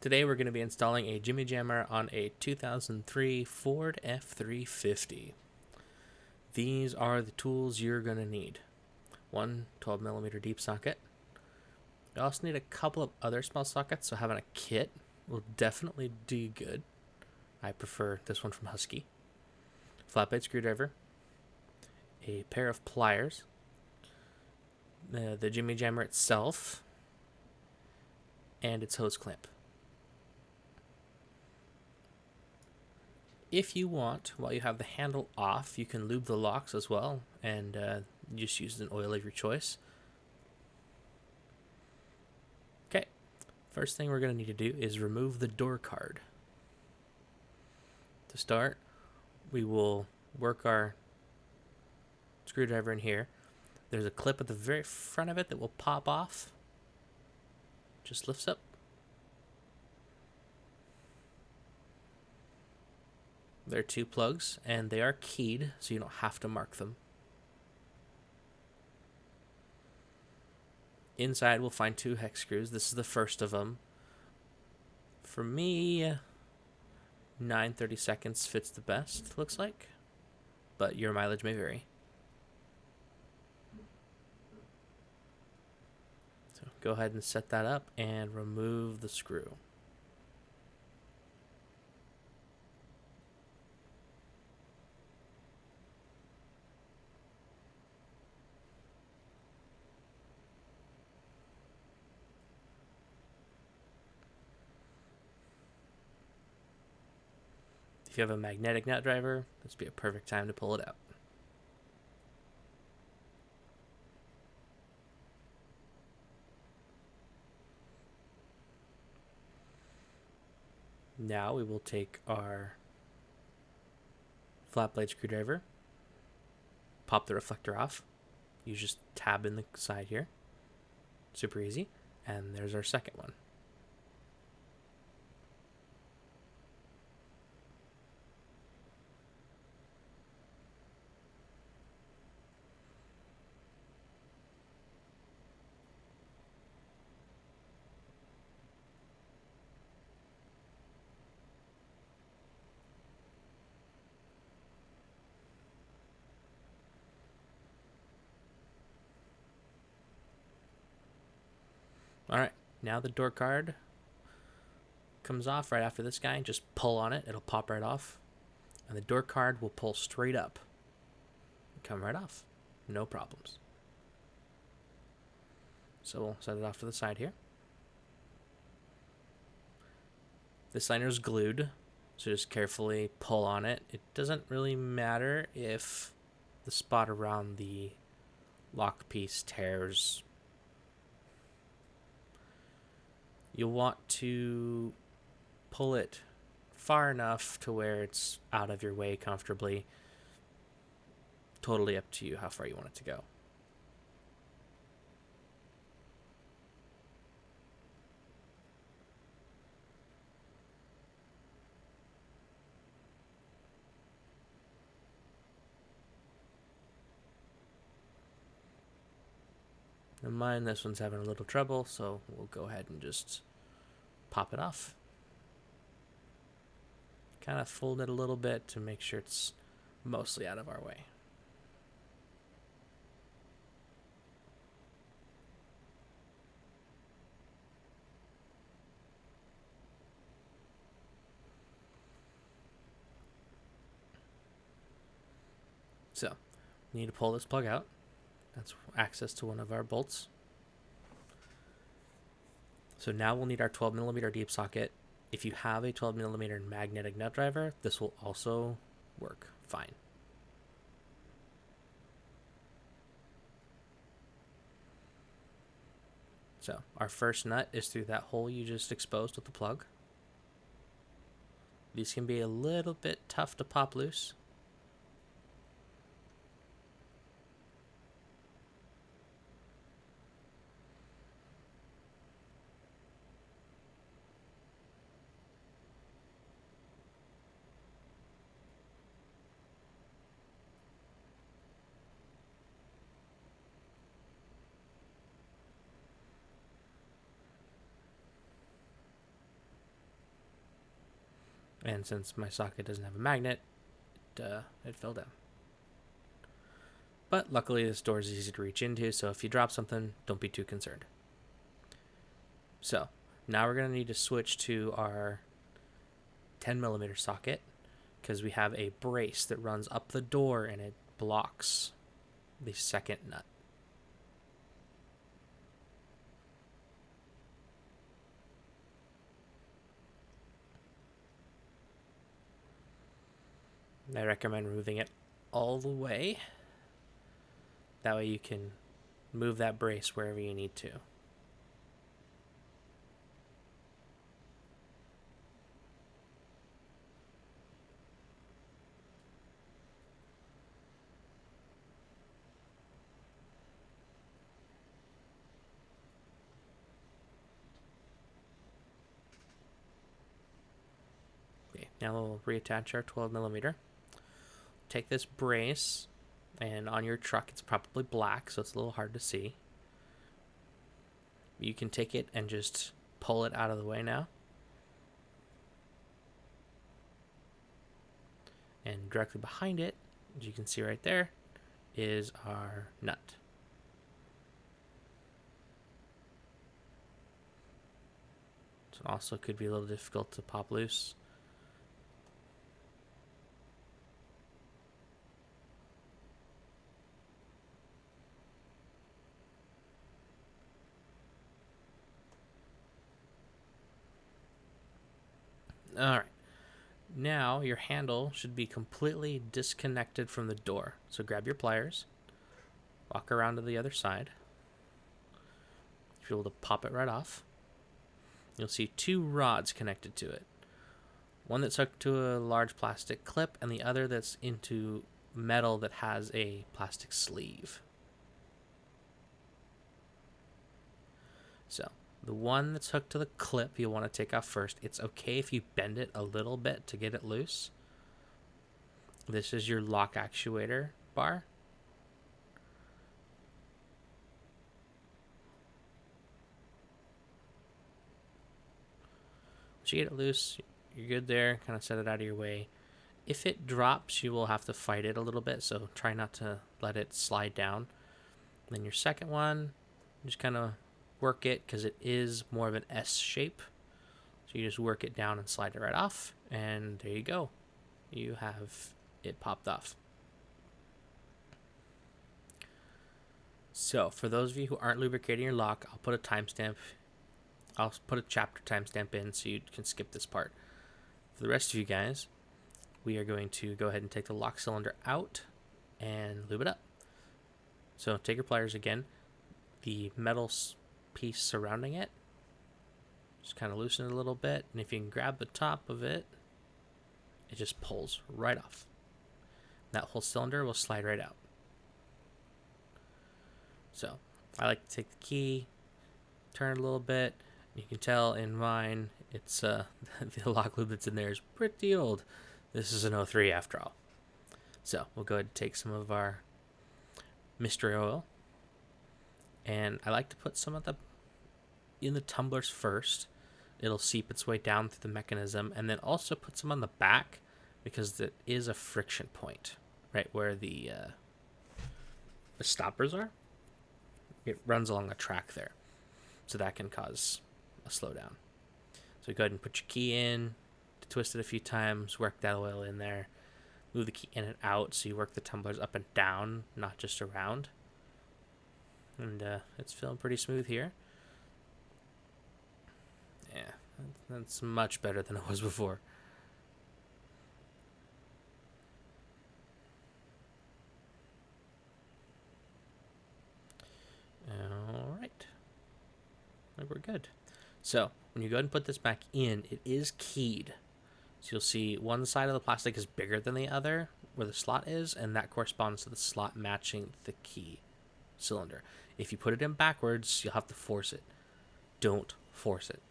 Today we're going to be installing a Jimmi Jammer on a 2003 Ford F-350. These are the tools you're going to need. One 12mm deep socket. You also need a couple of other small sockets, so having a kit will definitely do good. I prefer this one from Husky. Flat blade screwdriver. A pair of pliers. The Jimmi Jammer itself. And its hose clamp. If you want, while you have the handle off, you can lube the locks as well, and just use an oil of your choice. Okay, first thing we're going to need to do is remove the door card. To start, we will work our screwdriver in here. There's a clip at the very front of it that will pop off. Just lifts up. There are two plugs, and they are keyed, so you don't have to mark them. Inside, we'll find two hex screws. This is the first of them. For me, 9/32 fits the best, looks like, but your mileage may vary. So go ahead and set that up and remove the screw. If you have a magnetic nut driver, this would be a perfect time to pull it out. Now we will take our flat blade screwdriver, pop the reflector off. You just tab in the side here. Super easy. And there's our second one. Alright, now the door card comes off right after this guy. Just pull on it, it'll pop right off. And the door card will pull straight up and come right off. No problems. So we'll set it off to the side here. This liner is glued, so just carefully pull on it. It doesn't really matter if the spot around the lock piece tears. You'll want to pull it far enough to where it's out of your way comfortably. Totally up to you how far you want it to go. And mine, this one's having a little trouble, so we'll go ahead and just pop it off. Kind of fold it a little bit to make sure it's mostly out of our way. So, we need to pull this plug out. That's access to one of our bolts. So now we'll need our 12mm deep socket. If you have a 12mm magnetic nut driver, this will also work fine. So our first nut is through that hole you just exposed with the plug. These can be a little bit tough to pop loose. And since my socket doesn't have a magnet, it fell down. But luckily this door is easy to reach into, so if you drop something, don't be too concerned. So now we're going to need to switch to our 10mm socket because we have a brace that runs up the door and it blocks the second nut. I recommend moving it all the way. That way you can move that brace wherever you need to. Okay, now we'll reattach our 12mm. Take this brace, and on your truck it's probably black, so it's a little hard to see. You can take it and just pull it out of the way now. And directly behind it, as you can see right there, is our nut. So it also could be a little difficult to pop loose. Alright, now your handle should be completely disconnected from the door. So grab your pliers, walk around to the other side. You'll be able to pop it right off. You'll see two rods connected to it. One that's hooked to a large plastic clip and the other that's into metal that has a plastic sleeve. So the one that's hooked to the clip you'll want to take off first. It's okay if you bend it a little bit to get it loose. This is your lock actuator bar. Once you get it loose, you're good there. Kind of set it out of your way. If it drops, you will have to fight it a little bit, so try not to let it slide down. Then your second one, just kind of work it because it is more of an S shape. So you just work it down and slide it right off, and there you go. You have it popped off. So for those of you who aren't lubricating your lock, I'll put a timestamp. I'll put a chapter timestamp in so you can skip this part. For the rest of you guys, we are going to go ahead and take the lock cylinder out and lube it up. So take your pliers again. The metal piece surrounding it, just kind of loosen it a little bit, and if you can grab the top of it, it just pulls right off. That whole cylinder will slide right out. So I like to take the key, turn it a little bit. You can tell in mine, it's the lock lube that's in there is pretty old. This is an 03 after all. So we'll go ahead and take some of our mystery oil, and I like to put some of the in the tumblers first. It'll seep its way down through the mechanism, and then also put some on the back because there is a friction point right where the stoppers are. It runs along a track there, so that can cause a slowdown. So go ahead and put your key in, twist it a few times, work that oil in there, move the key in and out so you work the tumblers up and down, not just around. And it's feeling pretty smooth here. Yeah, that's much better than it was before. Alright. I think we're good. So, when you go ahead and put this back in, it is keyed. So you'll see one side of the plastic is bigger than the other, where the slot is, and that corresponds to the slot matching the key cylinder. If you put it in backwards, you'll have to force it. Don't force it.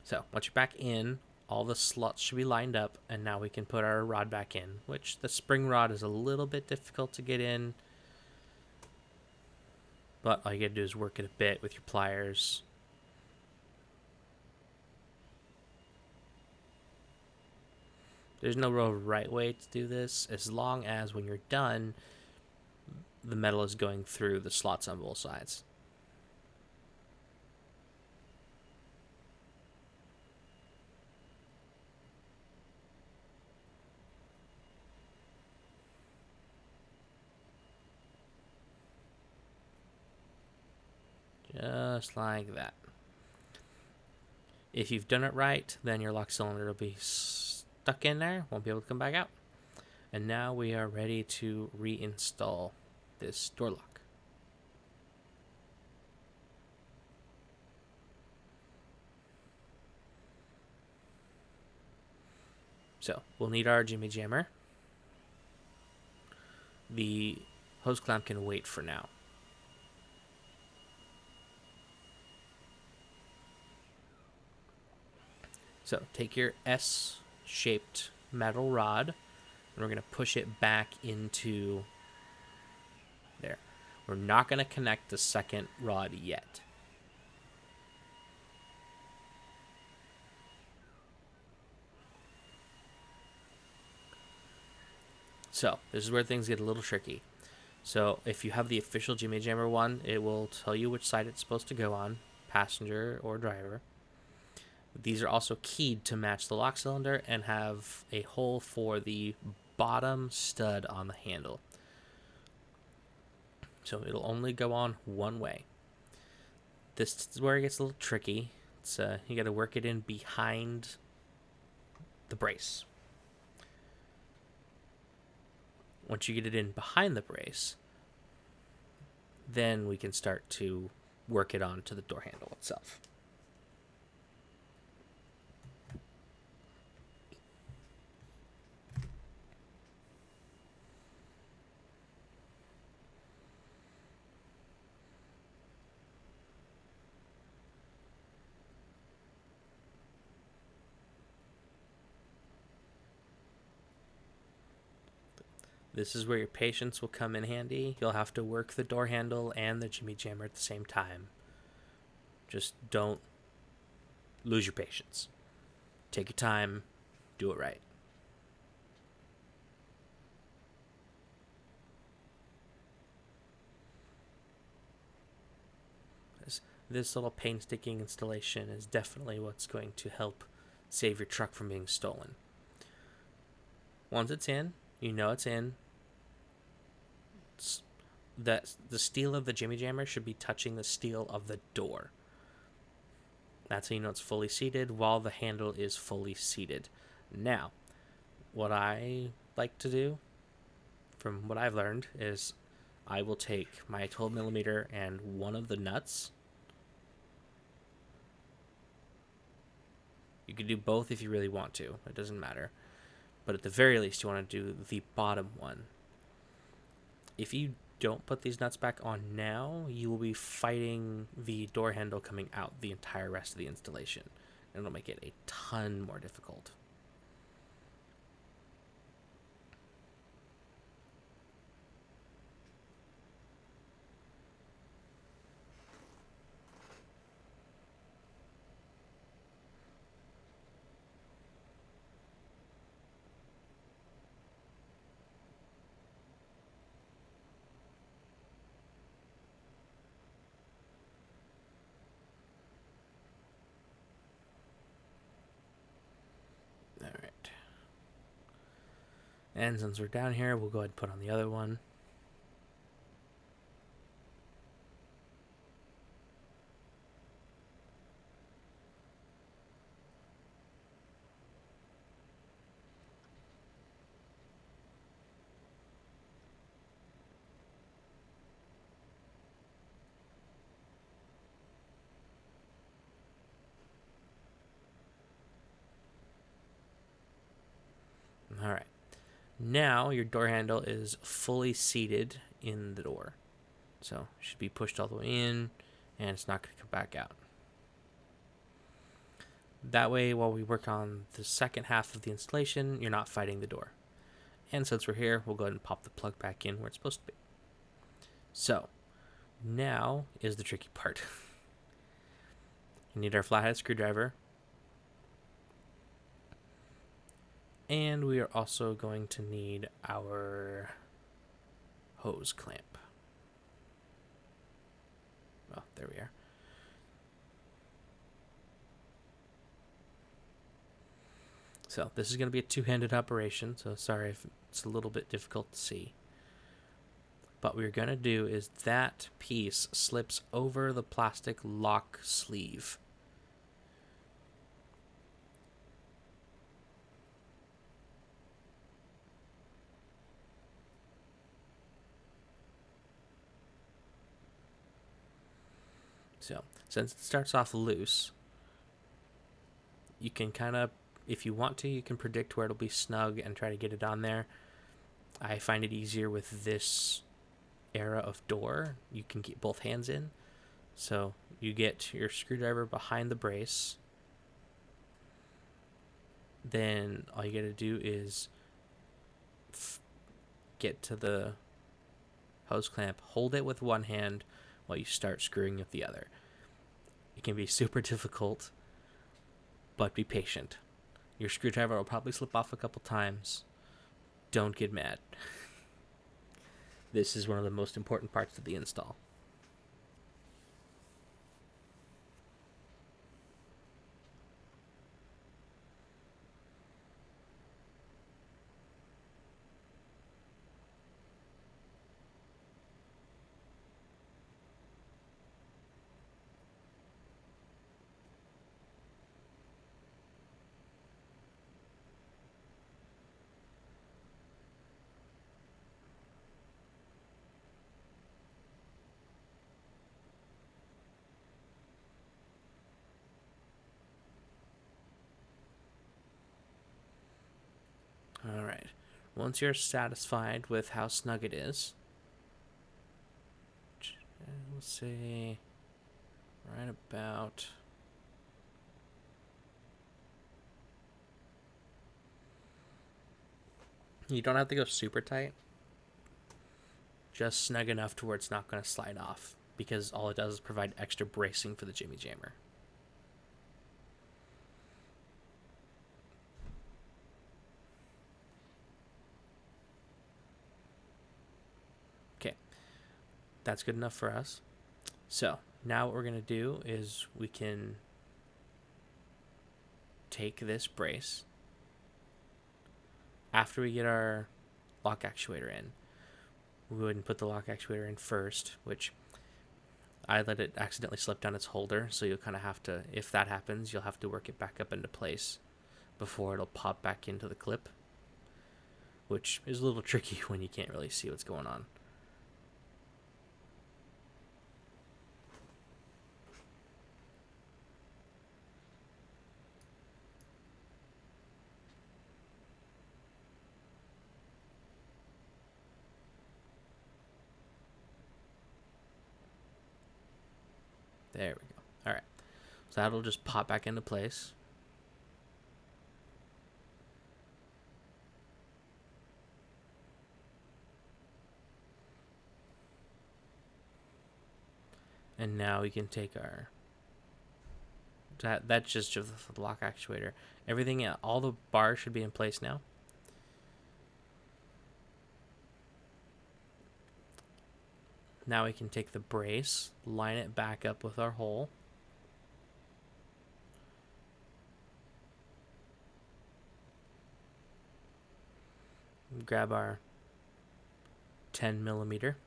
So, once you're back in, all the slots should be lined up, and now we can put our rod back in, which the spring rod is a little bit difficult to get in, but all you gotta do is work it a bit with your pliers. There's no real right way to do this, as long as when you're done, the metal is going through the slots on both sides. Just like that. If you've done it right, then your lock cylinder will be stuck in there, won't be able to come back out. And now we are ready to reinstall this door lock. So we'll need our Jimmi Jammer. The hose clamp can wait for now. So take your S-shaped metal rod, and we're going to push it back into there. We're not going to connect the second rod yet. So this is where things get a little tricky. So if you have the official Jimmi Jammer one, it will tell you which side it's supposed to go on, passenger or driver. These are also keyed to match the lock cylinder and have a hole for the bottom stud on the handle. So it'll only go on one way. This is where it gets a little tricky. It's you got to work it in behind the brace. Once you get it in behind the brace, then we can start to work it onto the door handle itself. This is where your patience will come in handy. You'll have to work the door handle and the Jimmi Jammer at the same time. Just don't lose your patience. Take your time, do it right. This little painstaking installation is definitely what's going to help save your truck from being stolen. Once it's in, you know it's in. The steel of the Jimmi Jammer should be touching the steel of the door. That's how you know it's fully seated, while the handle is fully seated. Now, what I like to do, from what I've learned, is I will take my 12mm and one of the nuts. You can do both if you really want to. It doesn't matter. But at the very least, you want to do the bottom one. If you don't put these nuts back on now, you will be fighting the door handle coming out the entire rest of the installation. And it'll make it a ton more difficult. Alright. And since we're down here, we'll go ahead and put on the other one. Alright. Now your door handle is fully seated in the door. So it should be pushed all the way in, and it's not going to come back out. That way, while we work on the second half of the installation, you're not fighting the door. And since we're here, we'll go ahead and pop the plug back in where it's supposed to be. So, now is the tricky part. You need our flathead screwdriver. And we are also going to need our hose clamp. Oh, there we are. So this is going to be a two-handed operation, so sorry if it's a little bit difficult to see. What we're going to do is that piece slips over the plastic lock sleeve. So since it starts off loose, you can kind of, if you want to, you can predict where it'll be snug and try to get it on there. I find it easier with this era of door. You can get both hands in. So you get your screwdriver behind the brace. Then all you got to do is get to the hose clamp, hold it with one hand while you start screwing with the other. It can be super difficult, but be patient. Your screwdriver will probably slip off a couple times. Don't get mad. This is one of the most important parts of the install. All right. Once you're satisfied with how snug it is, let's say right about you don't have to go super tight, just snug enough to where it's not going to slide off, because all it does is provide extra bracing for the Jimmi Jammer. Okay, that's good enough for us. So now what we're going to do is we can take this brace after we get our lock actuator in. We go ahead and put the lock actuator in first, which I let it accidentally slip down its holder, so you'll kind of have to, if that happens, you'll have to work it back up into place before it'll pop back into the clip, which is a little tricky when you can't really see what's going on. There we go. All right. So that'll just pop back into place. And now we can take our... That's just the lock actuator. Everything, all the bars should be in place now. Now we can take the brace, line it back up with our hole. Grab our 10 millimeter.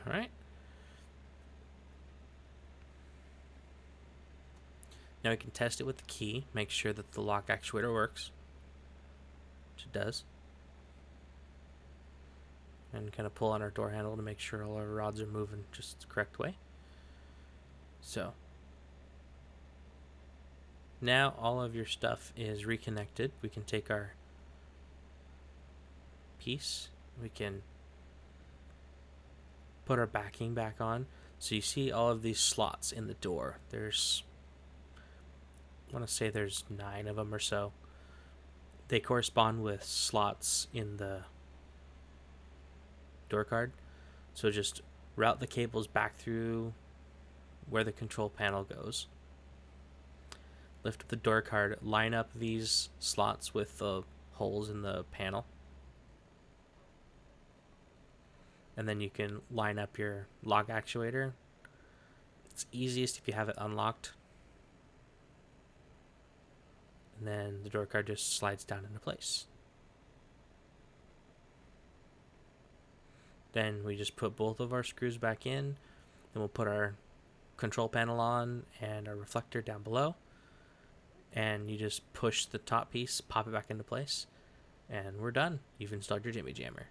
All right. Now we can test it with the key, make sure that the lock actuator works, which it does. and kind of pull on our door handle to make sure all our rods are moving just the correct way. So now all of your stuff is reconnected. We can take our piece, we can put our backing back on. So you see all of these slots in the door. There's, I want to say there's 9 of them or so. They correspond with slots in the door card. So just route the cables back through where the control panel goes. Lift up the door card, line up these slots with the holes in the panel. And then you can line up your lock actuator. It's easiest if you have it unlocked. And then the door card just slides down into place. Then we just put both of our screws back in. Then we'll put our control panel on and our reflector down below. And you just push the top piece, pop it back into place, and we're done. You've installed your Jimmi Jammer.